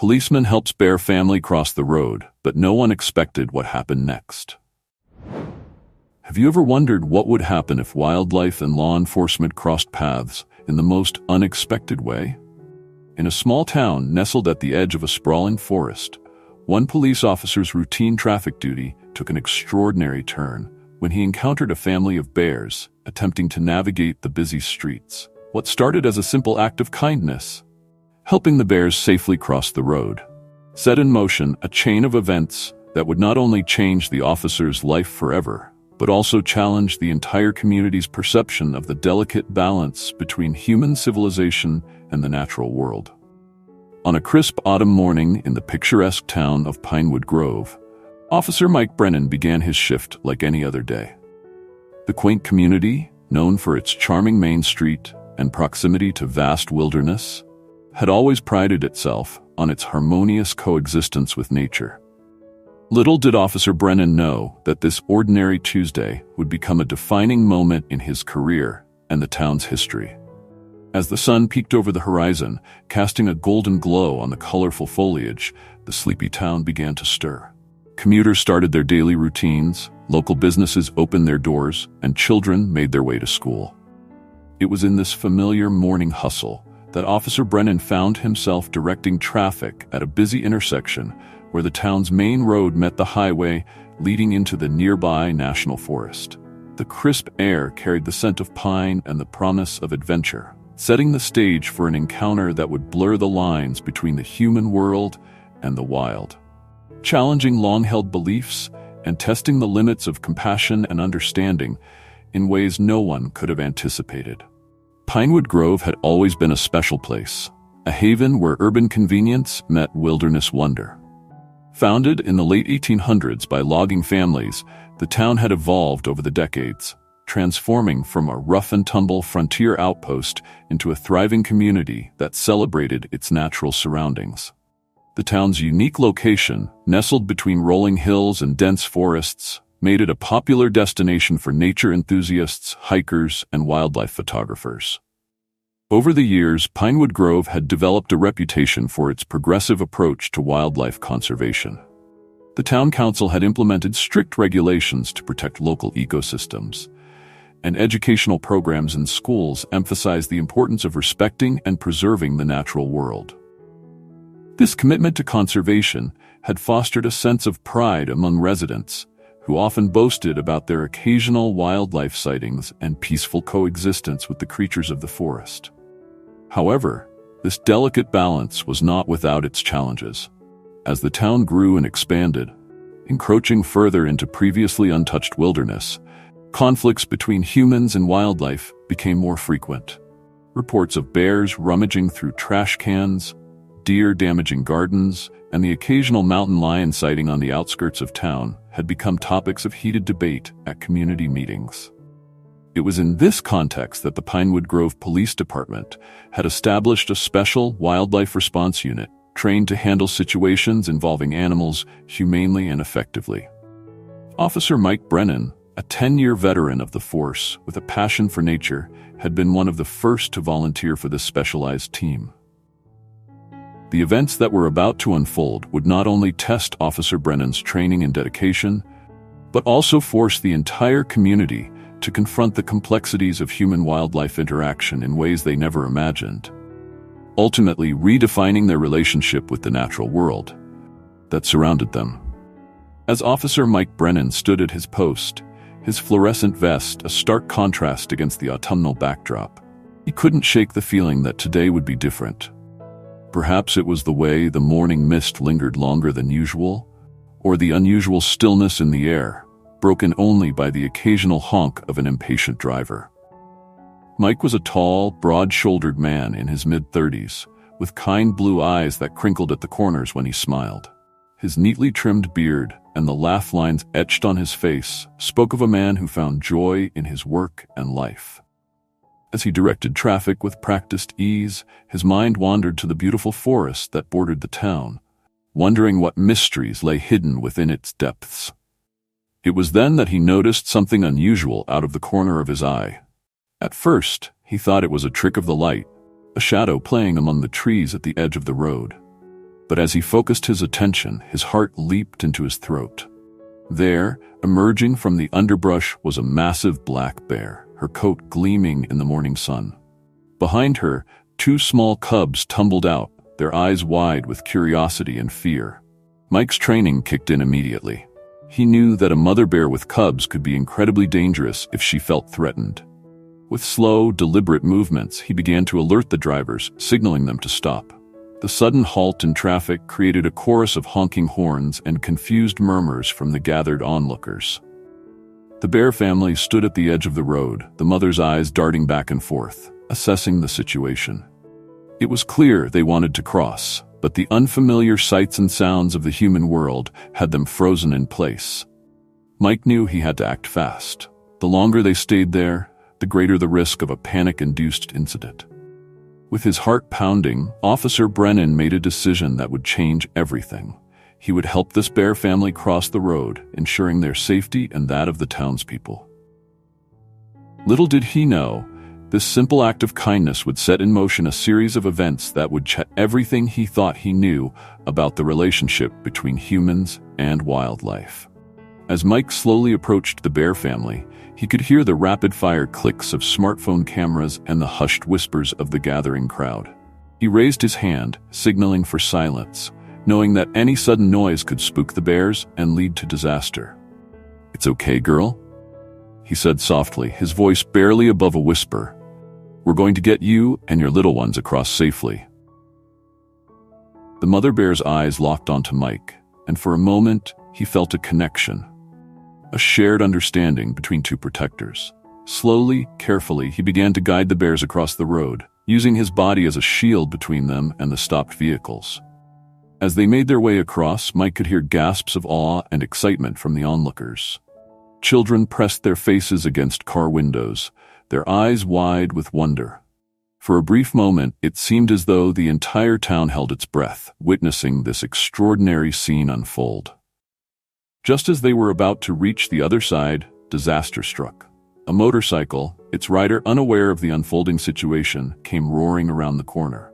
Policeman helps bear family cross the road, but no one expected what happened next. Have you ever wondered what would happen if wildlife and law enforcement crossed paths in the most unexpected way? In a small town nestled at the edge of a sprawling forest, one police officer's routine traffic duty took an extraordinary turn when he encountered a family of bears attempting to navigate the busy streets. What started as a simple act of kindness, helping the bears safely cross the road, set in motion a chain of events that would not only change the officer's life forever, but also challenge the entire community's perception of the delicate balance between human civilization and the natural world. On a crisp autumn morning in the picturesque town of Pinewood Grove, Officer Mike Brennan began his shift like any other day. The quaint community, known for its charming main street and proximity to vast wilderness, had always prided itself on its harmonious coexistence with nature. Little did Officer Brennan know that this ordinary Tuesday would become a defining moment in his career and the town's history. As the sun peeked over the horizon, casting a golden glow on the colorful foliage, the sleepy town began to stir. Commuters started their daily routines, local businesses opened their doors, and children made their way to school. It was in this familiar morning hustle that Officer Brennan found himself directing traffic at a busy intersection where the town's main road met the highway leading into the nearby national forest. The crisp air carried the scent of pine and the promise of adventure, setting the stage for an encounter that would blur the lines between the human world and the wild, challenging long-held beliefs and testing the limits of compassion and understanding in ways no one could have anticipated. Pinewood Grove had always been a special place, a haven where urban convenience met wilderness wonder. Founded in the late 1800s by logging families, the town had evolved over the decades, transforming from a rough-and-tumble frontier outpost into a thriving community that celebrated its natural surroundings. The town's unique location, nestled between rolling hills and dense forests, made it a popular destination for nature enthusiasts, hikers, and wildlife photographers. Over the years, Pinewood Grove had developed a reputation for its progressive approach to wildlife conservation. The town council had implemented strict regulations to protect local ecosystems, and educational programs in schools emphasized the importance of respecting and preserving the natural world. This commitment to conservation had fostered a sense of pride among residents, who often boasted about their occasional wildlife sightings and peaceful coexistence with the creatures of the forest. However, this delicate balance was not without its challenges. As the town grew and expanded, encroaching further into previously untouched wilderness, conflicts between humans and wildlife became more frequent. Reports of bears rummaging through trash cans, deer damaging gardens, and the occasional mountain lion sighting on the outskirts of town had become topics of heated debate at community meetings. It was in this context that the Pinewood Grove Police Department had established a special wildlife response unit trained to handle situations involving animals humanely and effectively. Officer Mike Brennan, a 10-year veteran of the force with a passion for nature, had been one of the first to volunteer for this specialized team. The events that were about to unfold would not only test Officer Brennan's training and dedication, but also force the entire community to confront the complexities of human-wildlife interaction in ways they never imagined, ultimately redefining their relationship with the natural world that surrounded them. As Officer Mike Brennan stood at his post, his fluorescent vest a stark contrast against the autumnal backdrop, he couldn't shake the feeling that today would be different. Perhaps it was the way the morning mist lingered longer than usual, or the unusual stillness in the air, broken only by the occasional honk of an impatient driver. Mike was a tall, broad-shouldered man in his mid-30s, with kind blue eyes that crinkled at the corners when he smiled. His neatly trimmed beard and the laugh lines etched on his face spoke of a man who found joy in his work and life. As he directed traffic with practiced ease, his mind wandered to the beautiful forest that bordered the town, wondering what mysteries lay hidden within its depths. It was then that he noticed something unusual out of the corner of his eye. At first, he thought it was a trick of the light, a shadow playing among the trees at the edge of the road. But as he focused his attention, his heart leaped into his throat. There, emerging from the underbrush, was a massive black bear, her coat gleaming in the morning sun. Behind her, two small cubs tumbled out, their eyes wide with curiosity and fear. Mike's training kicked in immediately. He knew that a mother bear with cubs could be incredibly dangerous if she felt threatened. With slow, deliberate movements, he began to alert the drivers, signaling them to stop. The sudden halt in traffic created a chorus of honking horns and confused murmurs from the gathered onlookers. The bear family stood at the edge of the road, the mother's eyes darting back and forth, assessing the situation. It was clear they wanted to cross, but the unfamiliar sights and sounds of the human world had them frozen in place. Mike knew he had to act fast. The longer they stayed there, the greater the risk of a panic-induced incident. With his heart pounding, Officer Brennan made a decision that would change everything. He would help this bear family cross the road, ensuring their safety and that of the townspeople. Little did he know, this simple act of kindness would set in motion a series of events that would change everything he thought he knew about the relationship between humans and wildlife. As Mike slowly approached the bear family, he could hear the rapid-fire clicks of smartphone cameras and the hushed whispers of the gathering crowd. He raised his hand, signaling for silence, knowing that any sudden noise could spook the bears and lead to disaster. "It's okay, girl," he said softly, his voice barely above a whisper. "We're going to get you and your little ones across safely." The mother bear's eyes locked onto Mike, and for a moment, he felt a connection. A shared understanding between two protectors. Slowly, carefully, he began to guide the bears across the road, using his body as a shield between them and the stopped vehicles. As they made their way across, Mike could hear gasps of awe and excitement from the onlookers. Children pressed their faces against car windows, their eyes wide with wonder. For a brief moment, it seemed as though the entire town held its breath, witnessing this extraordinary scene unfold. Just as they were about to reach the other side, disaster struck. A motorcycle, its rider unaware of the unfolding situation, came roaring around the corner.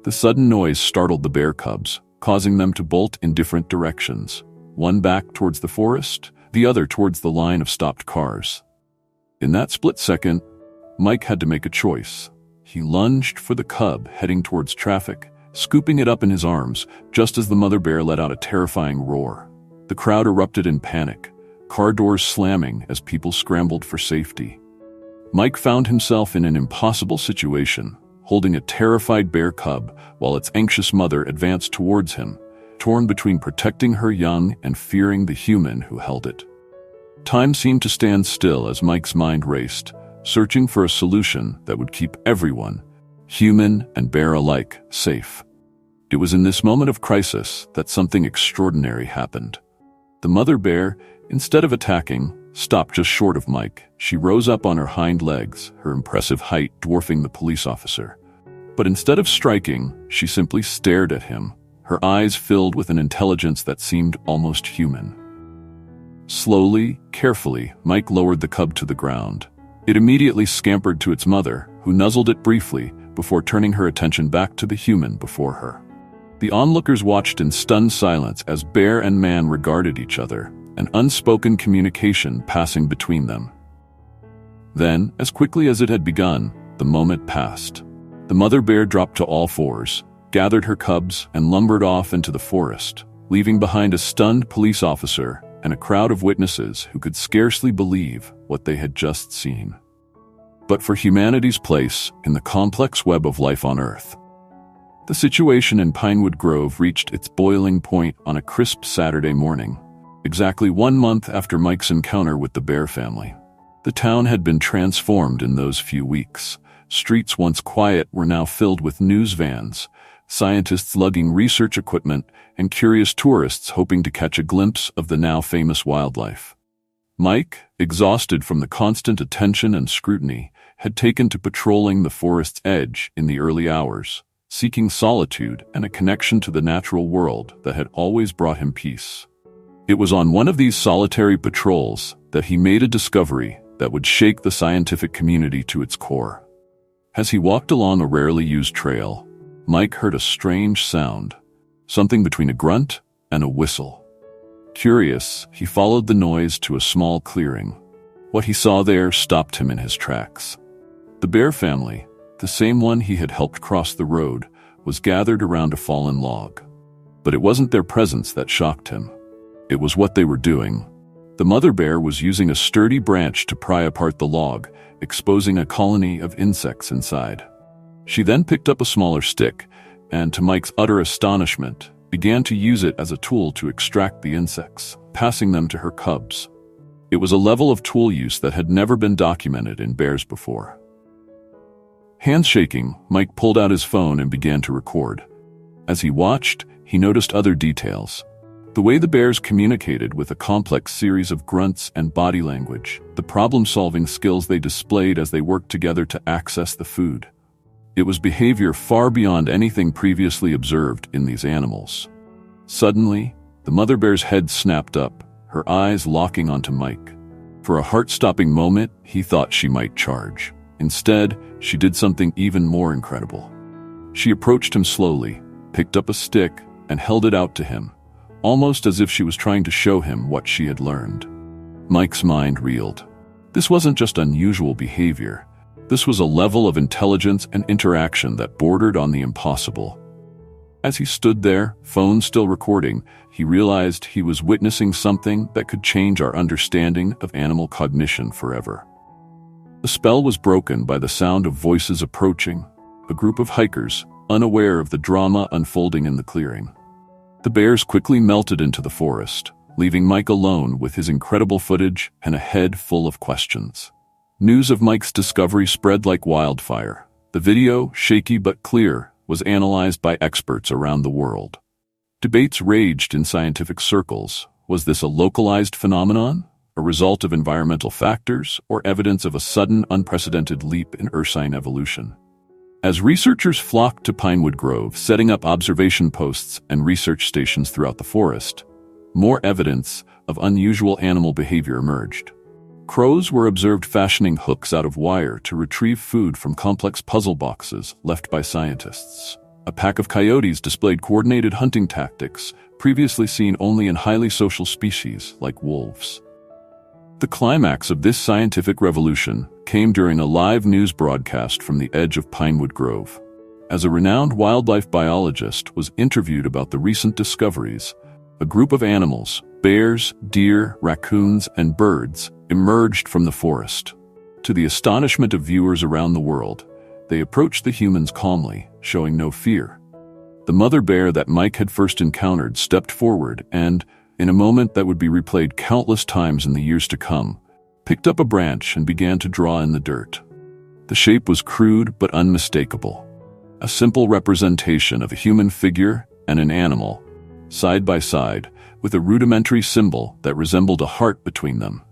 The sudden noise startled the bear cubs, causing them to bolt in different directions, one back towards the forest, the other towards the line of stopped cars. In that split second, Mike had to make a choice. He lunged for the cub heading towards traffic, scooping it up in his arms, just as the mother bear let out a terrifying roar. The crowd erupted in panic, car doors slamming as people scrambled for safety. Mike found himself in an impossible situation, holding a terrified bear cub while its anxious mother advanced towards him, torn between protecting her young and fearing the human who held it. Time seemed to stand still as Mike's mind raced, searching for a solution that would keep everyone, human and bear alike, safe. It was in this moment of crisis that something extraordinary happened. The mother bear, instead of attacking, stopped just short of Mike. She rose up on her hind legs, her impressive height dwarfing the police officer. But instead of striking, she simply stared at him, her eyes filled with an intelligence that seemed almost human. Slowly, carefully, Mike lowered the cub to the ground. It immediately scampered to its mother, who nuzzled it briefly before turning her attention back to the human before her. The onlookers watched in stunned silence as bear and man regarded each other, an unspoken communication passing between them. Then, as quickly as it had begun, the moment passed. The mother bear dropped to all fours, gathered her cubs, and lumbered off into the forest, leaving behind a stunned police officer and a crowd of witnesses who could scarcely believe what they had just seen. But for humanity's place in the complex web of life on Earth, the situation in Pinewood Grove reached its boiling point on a crisp Saturday morning, exactly 1 month after Mike's encounter with the bear family. The town had been transformed in those few weeks. Streets once quiet were now filled with news vans, scientists lugging research equipment, and curious tourists hoping to catch a glimpse of the now famous wildlife. Mike, exhausted from the constant attention and scrutiny, had taken to patrolling the forest's edge in the early hours, seeking solitude and a connection to the natural world that had always brought him peace. It was on one of these solitary patrols that he made a discovery that would shake the scientific community to its core. As he walked along a rarely used trail, Mike heard a strange sound, something between a grunt and a whistle. Curious, he followed the noise to a small clearing. What he saw there stopped him in his tracks. The bear family, the same one he had helped cross the road, was gathered around a fallen log. But it wasn't their presence that shocked him. It was what they were doing. The mother bear was using a sturdy branch to pry apart the log, exposing a colony of insects inside. She then picked up a smaller stick, and to Mike's utter astonishment, began to use it as a tool to extract the insects, passing them to her cubs. It was a level of tool use that had never been documented in bears before. Hands shaking, Mike pulled out his phone and began to record. As he watched, he noticed other details. The way the bears communicated with a complex series of grunts and body language, the problem-solving skills they displayed as they worked together to access the food. It was behavior far beyond anything previously observed in these animals. Suddenly, the mother bear's head snapped up, her eyes locking onto Mike. For a heart-stopping moment, he thought she might charge. Instead, she did something even more incredible. She approached him slowly, picked up a stick, and held it out to him, almost as if she was trying to show him what she had learned. Mike's mind reeled. This wasn't just unusual behavior. This was a level of intelligence and interaction that bordered on the impossible. As he stood there, phone still recording, he realized he was witnessing something that could change our understanding of animal cognition forever. The spell was broken by the sound of voices approaching, a group of hikers, unaware of the drama unfolding in the clearing. The bears quickly melted into the forest, leaving Mike alone with his incredible footage and a head full of questions. News of Mike's discovery spread like wildfire. The video, shaky but clear, was analyzed by experts around the world. Debates raged in scientific circles. Was this a localized phenomenon, a result of environmental factors, or evidence of a sudden, unprecedented leap in ursine evolution? As researchers flocked to Pinewood Grove, setting up observation posts and research stations throughout the forest, more evidence of unusual animal behavior emerged. Crows were observed fashioning hooks out of wire to retrieve food from complex puzzle boxes left by scientists. A pack of coyotes displayed coordinated hunting tactics previously seen only in highly social species like wolves. The climax of this scientific revolution came during a live news broadcast from the edge of Pinewood Grove. As a renowned wildlife biologist was interviewed about the recent discoveries, a group of animals, bears, deer, raccoons, and birds, emerged from the forest. To the astonishment of viewers around the world, they approached the humans calmly, showing no fear. The mother bear that Mike had first encountered stepped forward and, in a moment that would be replayed countless times in the years to come, picked up a branch and began to draw in the dirt. The shape was crude but unmistakable. A simple representation of a human figure and an animal, side by side, with a rudimentary symbol that resembled a heart between them.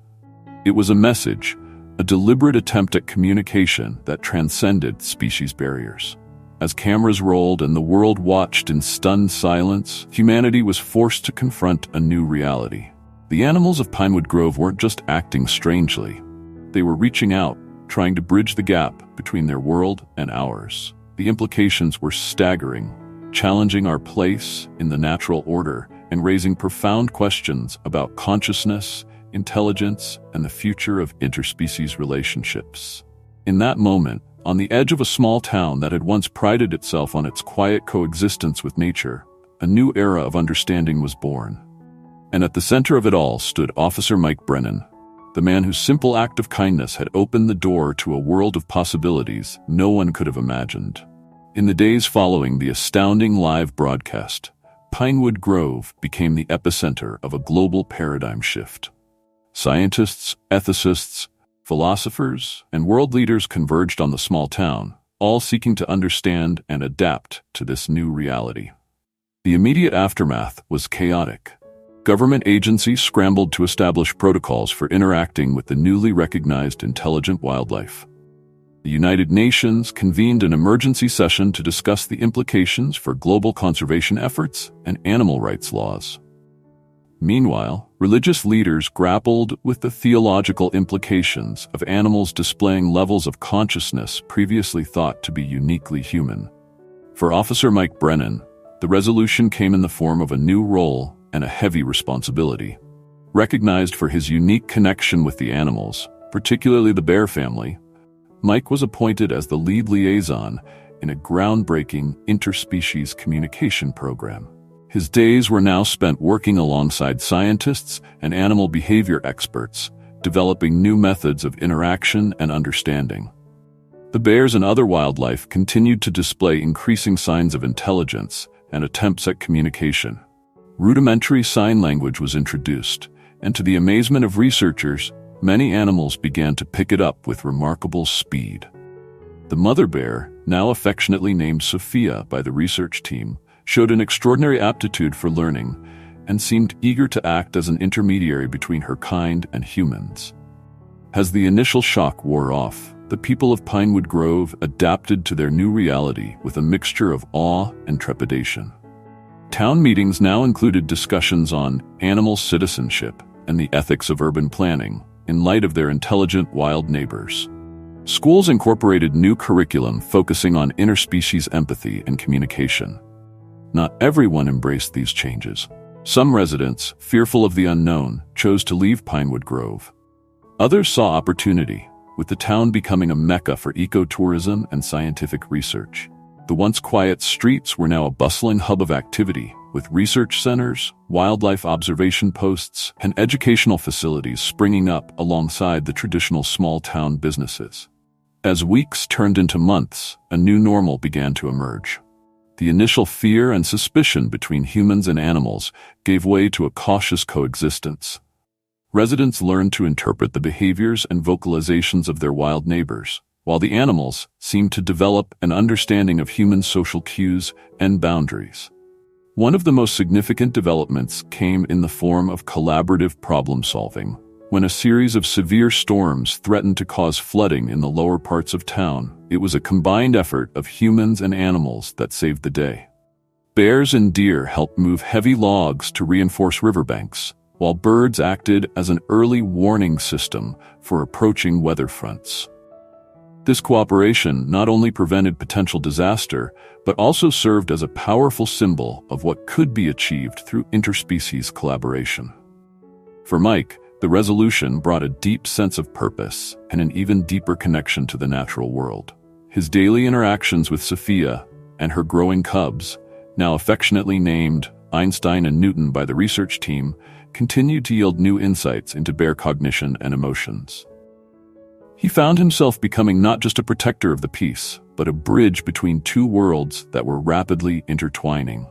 It was a message, a deliberate attempt at communication that transcended species barriers. As cameras rolled and the world watched in stunned silence, humanity was forced to confront a new reality. The animals of Pinewood Grove weren't just acting strangely. They were reaching out, trying to bridge the gap between their world and ours. The implications were staggering, challenging our place in the natural order and raising profound questions about consciousness, intelligence, and the future of interspecies relationships. In that moment, on the edge of a small town that had once prided itself on its quiet coexistence with nature, a new era of understanding was born. And at the center of it all stood Officer Mike Brennan, the man whose simple act of kindness had opened the door to a world of possibilities no one could have imagined. In the days following the astounding live broadcast, Pinewood Grove became the epicenter of a global paradigm shift. Scientists, ethicists, philosophers, and world leaders converged on the small town, all seeking to understand and adapt to this new reality. The immediate aftermath was chaotic. Government agencies scrambled to establish protocols for interacting with the newly recognized intelligent wildlife. The United Nations convened an emergency session to discuss the implications for global conservation efforts and animal rights laws. Meanwhile, religious leaders grappled with the theological implications of animals displaying levels of consciousness previously thought to be uniquely human. For Officer Mike Brennan, The resolution came in the form of a new role and a heavy responsibility. Recognized for his unique connection with the animals, particularly the bear family, Mike was appointed as the lead liaison in a groundbreaking interspecies communication program. His days were now spent working alongside scientists and animal behavior experts, developing new methods of interaction and understanding. The bears and other wildlife continued to display increasing signs of intelligence and attempts at communication. Rudimentary sign language was introduced, and to the amazement of researchers, many animals began to pick it up with remarkable speed. The mother bear, now affectionately named Sophia by the research team, showed an extraordinary aptitude for learning and seemed eager to act as an intermediary between her kind and humans. As the initial shock wore off, the people of Pinewood Grove adapted to their new reality with a mixture of awe and trepidation. Town meetings now included discussions on animal citizenship and the ethics of urban planning in light of their intelligent wild neighbors. Schools incorporated new curriculum focusing on interspecies empathy and communication. Not everyone embraced these changes. Some residents, fearful of the unknown, chose to leave Pinewood Grove. Others saw opportunity, with the town becoming a mecca for ecotourism and scientific research. The once quiet streets were now a bustling hub of activity, with research centers, wildlife observation posts, and educational facilities springing up alongside the traditional small-town businesses. As weeks turned into months, a new normal began to emerge. The initial fear and suspicion between humans and animals gave way to a cautious coexistence. Residents learned to interpret the behaviors and vocalizations of their wild neighbors, while the animals seemed to develop an understanding of human social cues and boundaries. One of the most significant developments came in the form of collaborative problem-solving, when a series of severe storms threatened to cause flooding in the lower parts of town. It was a combined effort of humans and animals that saved the day. Bears and deer helped move heavy logs to reinforce riverbanks, while birds acted as an early warning system for approaching weather fronts. This cooperation not only prevented potential disaster, but also served as a powerful symbol of what could be achieved through interspecies collaboration. For Mike, the resolution brought a deep sense of purpose and an even deeper connection to the natural world. His daily interactions with Sophia and her growing cubs, now affectionately named Einstein and Newton by the research team, continued to yield new insights into bear cognition and emotions. He found himself becoming not just a protector of the peace, but a bridge between two worlds that were rapidly intertwining.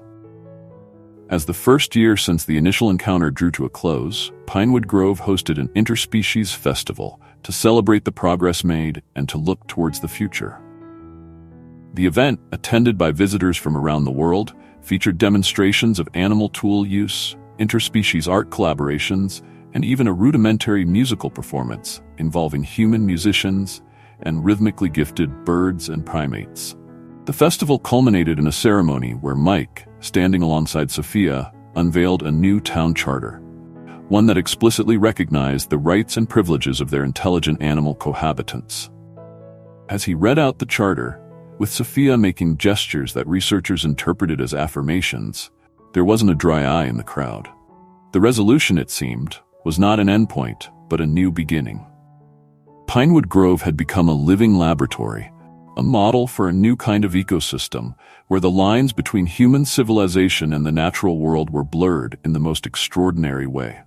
As the first year since the initial encounter drew to a close, Pinewood Grove hosted an interspecies festival to celebrate the progress made and to look towards the future. The event, attended by visitors from around the world, featured demonstrations of animal tool use, interspecies art collaborations, and even a rudimentary musical performance involving human musicians and rhythmically gifted birds and primates. The festival culminated in a ceremony where Mike, standing alongside Sophia, unveiled a new town charter, one that explicitly recognized the rights and privileges of their intelligent animal cohabitants. As he read out the charter, with Sophia making gestures that researchers interpreted as affirmations, there wasn't a dry eye in the crowd. The resolution, it seemed, was not an endpoint, but a new beginning. Pinewood Grove had become a living laboratory, a model for a new kind of ecosystem where the lines between human civilization and the natural world were blurred in the most extraordinary way.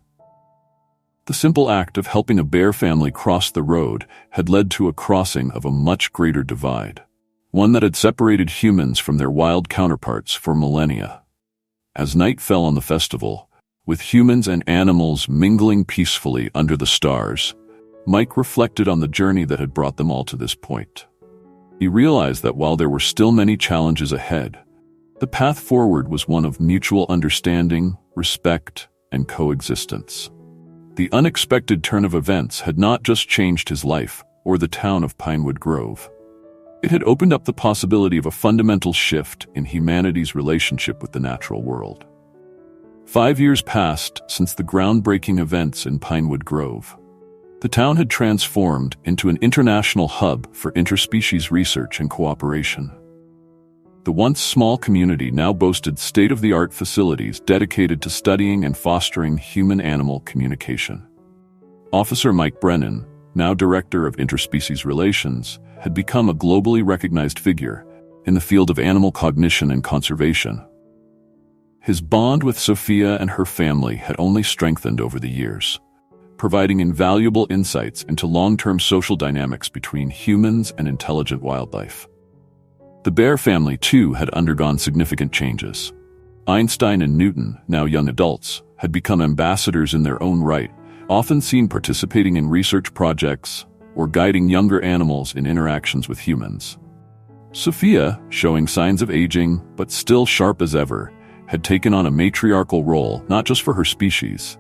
The simple act of helping a bear family cross the road had led to a crossing of a much greater divide, one that had separated humans from their wild counterparts for millennia. As night fell on the festival, with humans and animals mingling peacefully under the stars, Mike reflected on the journey that had brought them all to this point. He realized that while there were still many challenges ahead, the path forward was one of mutual understanding, respect, and coexistence. The unexpected turn of events had not just changed his life or the town of Pinewood Grove. It had opened up the possibility of a fundamental shift in humanity's relationship with the natural world. 5 years passed since the groundbreaking events in Pinewood Grove. The town had transformed into an international hub for interspecies research and cooperation. The once small community now boasted state-of-the-art facilities dedicated to studying and fostering human-animal communication. Officer Mike Brennan, now Director of Interspecies Relations, had become a globally recognized figure in the field of animal cognition and conservation. His bond with Sophia and her family had only strengthened over the years, providing invaluable insights into long-term social dynamics between humans and intelligent wildlife. The bear family, too, had undergone significant changes. Einstein and Newton, now young adults, had become ambassadors in their own right, often seen participating in research projects or guiding younger animals in interactions with humans. Sophia, showing signs of aging but still sharp as ever, had taken on a matriarchal role not just for her species,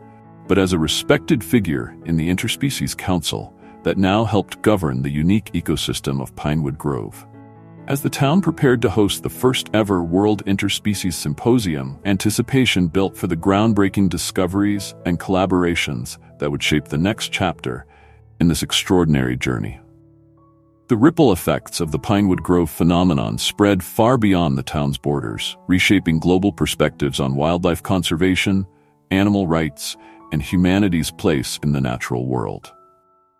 but as a respected figure in the Interspecies Council that now helped govern the unique ecosystem of Pinewood Grove. As the town prepared to host the first-ever World Interspecies Symposium, anticipation built for the groundbreaking discoveries and collaborations that would shape the next chapter in this extraordinary journey. The ripple effects of the Pinewood Grove phenomenon spread far beyond the town's borders, reshaping global perspectives on wildlife conservation, animal rights, and humanity's place in the natural world.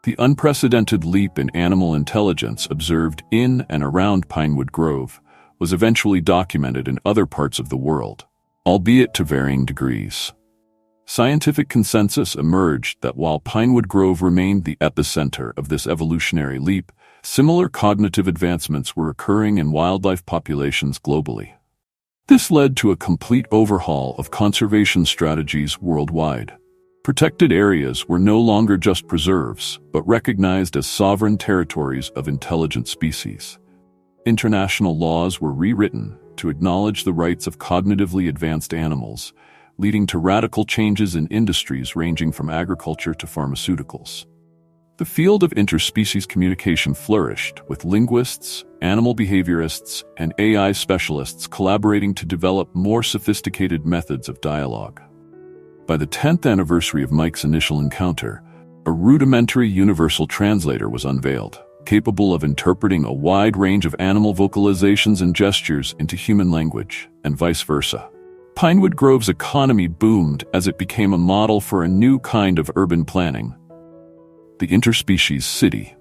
The unprecedented leap in animal intelligence observed in and around Pinewood Grove was eventually documented in other parts of the world, albeit to varying degrees. Scientific consensus emerged that while Pinewood Grove remained the epicenter of this evolutionary leap, similar cognitive advancements were occurring in wildlife populations globally. This led to a complete overhaul of conservation strategies worldwide. Protected areas were no longer just preserves, but recognized as sovereign territories of intelligent species. International laws were rewritten to acknowledge the rights of cognitively advanced animals, leading to radical changes in industries ranging from agriculture to pharmaceuticals. The field of interspecies communication flourished, with linguists, animal behaviorists, and AI specialists collaborating to develop more sophisticated methods of dialogue. By the 10th anniversary of Mike's initial encounter, a rudimentary universal translator was unveiled, capable of interpreting a wide range of animal vocalizations and gestures into human language, and vice versa. Pinewood Grove's economy boomed as it became a model for a new kind of urban planning: the interspecies city.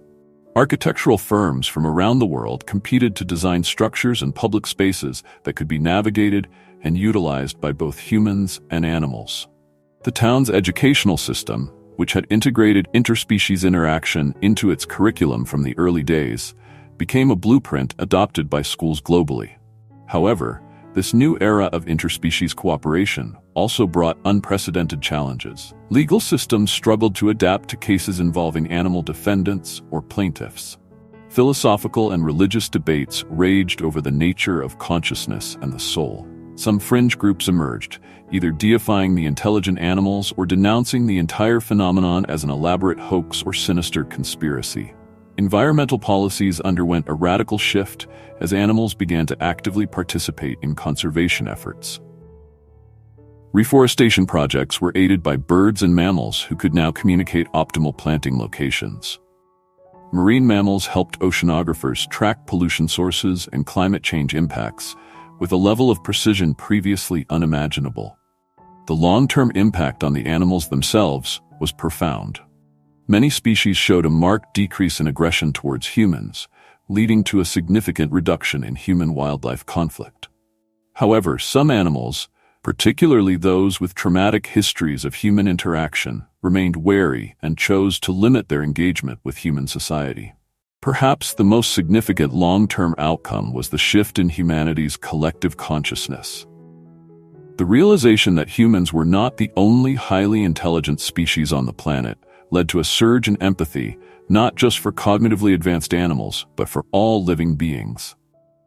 Architectural firms from around the world competed to design structures and public spaces that could be navigated and utilized by both humans and animals. The town's educational system, which had integrated interspecies interaction into its curriculum from the early days, became a blueprint adopted by schools globally. However, this new era of interspecies cooperation also brought unprecedented challenges. Legal systems struggled to adapt to cases involving animal defendants or plaintiffs. Philosophical and religious debates raged over the nature of consciousness and the soul. Some fringe groups emerged, either deifying the intelligent animals or denouncing the entire phenomenon as an elaborate hoax or sinister conspiracy. Environmental policies underwent a radical shift as animals began to actively participate in conservation efforts. Reforestation projects were aided by birds and mammals who could now communicate optimal planting locations. Marine mammals helped oceanographers track pollution sources and climate change impacts with a level of precision previously unimaginable. The long-term impact on the animals themselves was profound. Many species showed a marked decrease in aggression towards humans, leading to a significant reduction in human-wildlife conflict. However, some animals, particularly those with traumatic histories of human interaction, remained wary and chose to limit their engagement with human society. Perhaps the most significant long-term outcome was the shift in humanity's collective consciousness. The realization that humans were not the only highly intelligent species on the planet led to a surge in empathy, not just for cognitively advanced animals, but for all living beings.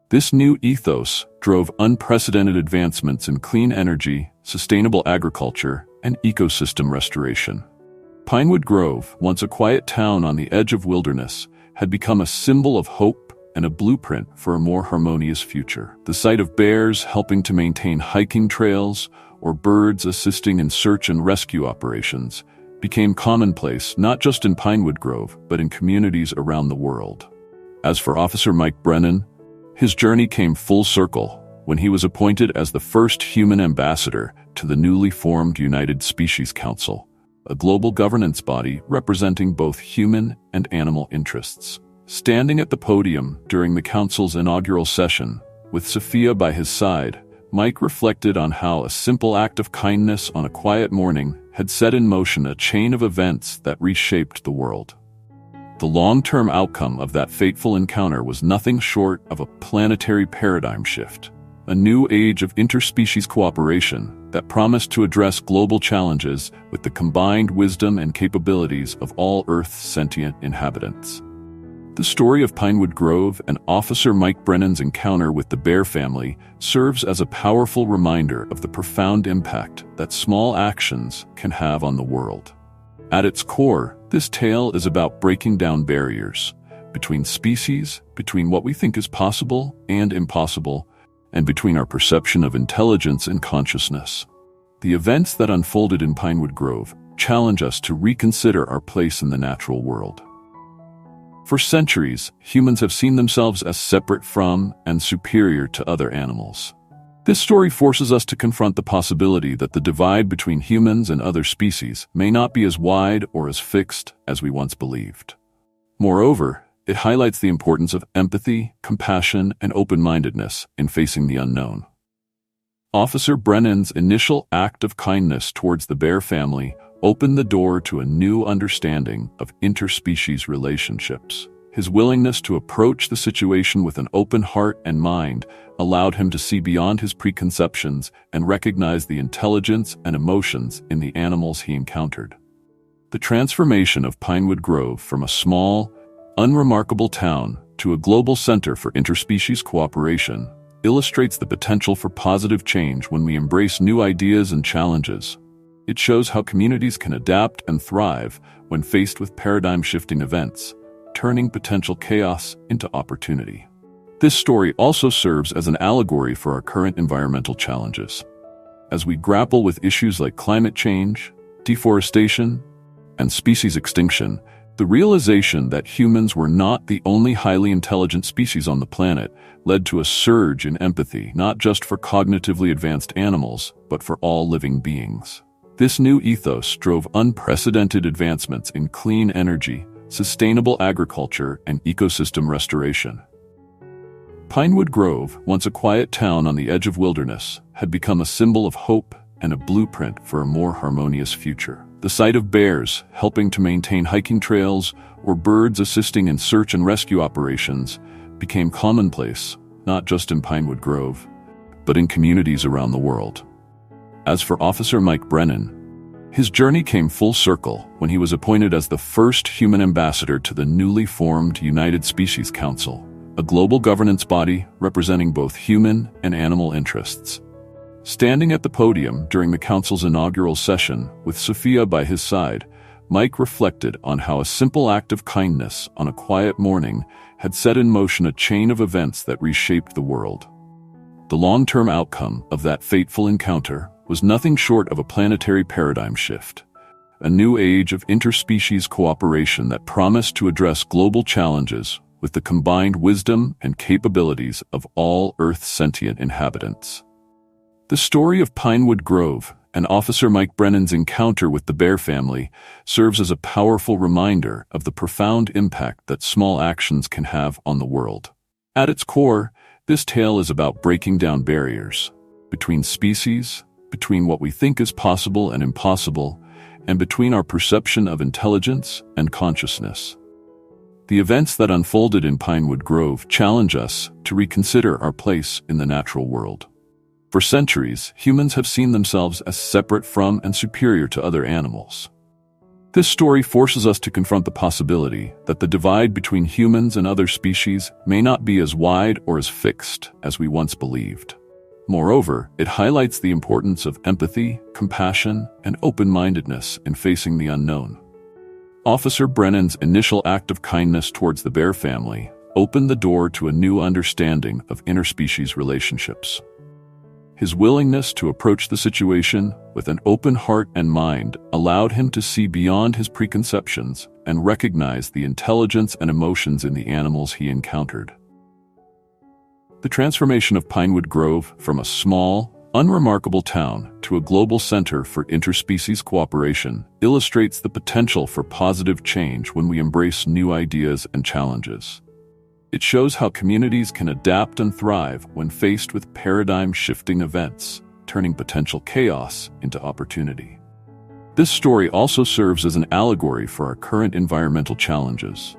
This new ethos drove unprecedented advancements in clean energy, sustainable agriculture, and ecosystem restoration. Pinewood Grove, once a quiet town on the edge of wilderness, had become a symbol of hope and a blueprint for a more harmonious future. The sight of bears helping to maintain hiking trails or birds assisting in search and rescue operations became commonplace not just in Pinewood Grove, but in communities around the world. As for Officer Mike Brennan, His journey came full circle when he was appointed as the first human ambassador to the newly formed United Species Council, a global governance body representing both human and animal interests. Standing at the podium during the council's inaugural session, with Sophia by his side, Mike reflected on how a simple act of kindness on a quiet morning had set in motion a chain of events that reshaped the world. The long-term outcome of that fateful encounter was nothing short of a planetary paradigm shift, a new age of interspecies cooperation that promised to address global challenges with the combined wisdom and capabilities of all Earth's sentient inhabitants. The story of Pinewood Grove and Officer Mike Brennan's encounter with the bear family serves as a powerful reminder of the profound impact that small actions can have on the world. At its core, this tale is about breaking down barriers between species, between what we think is possible and impossible, and between our perception of intelligence and consciousness. The events that unfolded in Pinewood Grove challenge us to reconsider our place in the natural world. For centuries, humans have seen themselves as separate from and superior to other animals. This story forces us to confront the possibility that the divide between humans and other species may not be as wide or as fixed as we once believed. Moreover, it highlights the importance of empathy, compassion, and open-mindedness in facing the unknown. Officer Brennan's initial act of kindness towards the bear family opened the door to a new understanding of interspecies relationships. His willingness to approach the situation with an open heart and mind allowed him to see beyond his preconceptions and recognize the intelligence and emotions in the animals he encountered. The transformation of Pinewood Grove from a small, unremarkable town to a global center for interspecies cooperation illustrates the potential for positive change when we embrace new ideas and challenges. It shows how communities can adapt and thrive when faced with paradigm-shifting events, turning potential chaos into opportunity. This story also serves as an allegory for our current environmental challenges. As we grapple with issues like climate change, deforestation, and species extinction, the realization that humans were not the only highly intelligent species on the planet led to a surge in empathy, not just for cognitively advanced animals, but for all living beings. This new ethos drove unprecedented advancements in clean energy, sustainable agriculture, and ecosystem restoration. Pinewood Grove, once a quiet town on the edge of wilderness, had become a symbol of hope and a blueprint for a more harmonious future. The sight of bears helping to maintain hiking trails or birds assisting in search and rescue operations became commonplace, not just in Pinewood Grove, but in communities around the world. As for Officer Mike Brennan, his journey came full circle when he was appointed as the first human ambassador to the newly formed United Species Council, a global governance body representing both human and animal interests. Standing at the podium during the council's inaugural session with Sophia by his side, Mike reflected on how a simple act of kindness on a quiet morning had set in motion a chain of events that reshaped the world. The long-term outcome of that fateful encounter was nothing short of a planetary paradigm shift, a new age of interspecies cooperation that promised to address global challenges with the combined wisdom and capabilities of all Earth's sentient inhabitants. The story of Pinewood Grove and Officer Mike Brennan's encounter with the bear family serves as a powerful reminder of the profound impact that small actions can have on the world. At its core, this tale is about breaking down barriers between species, between what we think is possible and impossible, and between our perception of intelligence and consciousness. The events that unfolded in Pinewood Grove challenge us to reconsider our place in the natural world. For centuries, humans have seen themselves as separate from and superior to other animals. This story forces us to confront the possibility that the divide between humans and other species may not be as wide or as fixed as we once believed. Moreover, it highlights the importance of empathy, compassion, and open-mindedness in facing the unknown. Officer Brennan's initial act of kindness towards the bear family opened the door to a new understanding of interspecies relationships. His willingness to approach the situation with an open heart and mind allowed him to see beyond his preconceptions and recognize the intelligence and emotions in the animals he encountered. The transformation of Pinewood Grove from a small, unremarkable town to a global center for interspecies cooperation illustrates the potential for positive change when we embrace new ideas and challenges. It shows how communities can adapt and thrive when faced with paradigm-shifting events, turning potential chaos into opportunity. This story also serves as an allegory for our current environmental challenges.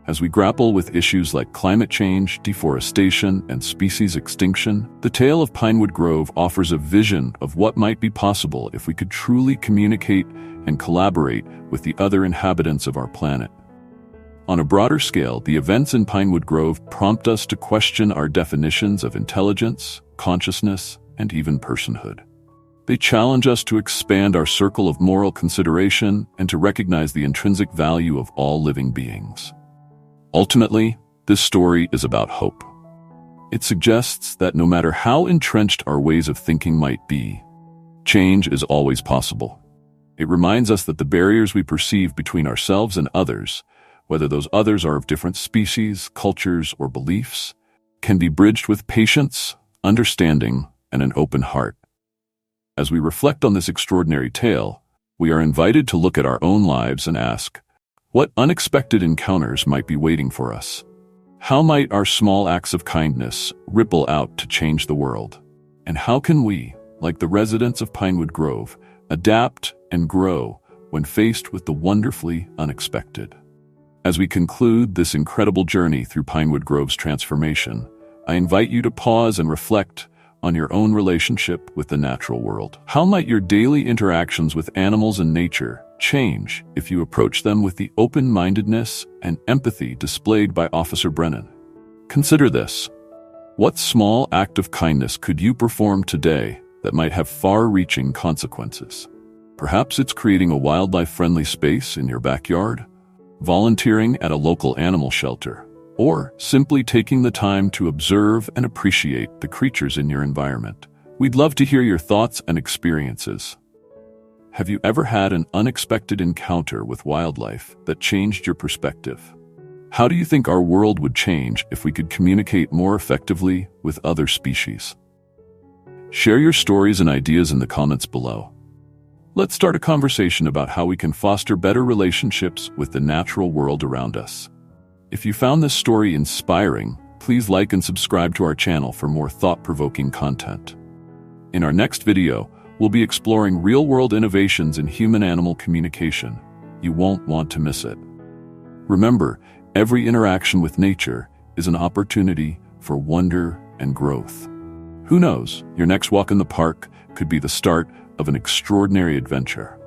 As we grapple with issues like climate change, deforestation, and species extinction, the tale of Pinewood Grove offers a vision of what might be possible if we could truly communicate and collaborate with the other inhabitants of our planet. On a broader scale, the events in Pinewood Grove prompt us to question our definitions of intelligence, consciousness, and even personhood. They challenge us to expand our circle of moral consideration and to recognize the intrinsic value of all living beings. Ultimately, this story is about hope. It suggests that no matter how entrenched our ways of thinking might be, change is always possible. It reminds us that the barriers we perceive between ourselves and others, whether those others are of different species, cultures, or beliefs, can be bridged with patience, understanding, and an open heart. As we reflect on this extraordinary tale, we are invited to look at our own lives and ask, what unexpected encounters might be waiting for us? How might our small acts of kindness ripple out to change the world? And how can we, like the residents of Pinewood Grove, adapt and grow when faced with the wonderfully unexpected? As we conclude this incredible journey through Pinewood Grove's transformation, I invite you to pause and reflect on your own relationship with the natural world. How might your daily interactions with animals and nature change if you approach them with the open-mindedness and empathy displayed by Officer Brennan? Consider this. What small act of kindness could you perform today that might have far-reaching consequences? Perhaps it's creating a wildlife-friendly space in your backyard, volunteering at a local animal shelter, or simply taking the time to observe and appreciate the creatures in your environment. We'd love to hear your thoughts and experiences. Have you ever had an unexpected encounter with wildlife that changed your perspective? How do you think our world would change if we could communicate more effectively with other species? Share your stories and ideas in the comments below. Let's start a conversation about how we can foster better relationships with the natural world around us. If you found this story inspiring, please like and subscribe to our channel for more thought-provoking content. In our next video, we'll be exploring real-world innovations in human-animal communication. You won't want to miss it. Remember, every interaction with nature is an opportunity for wonder and growth. Who knows, your next walk in the park could be the start of an extraordinary adventure.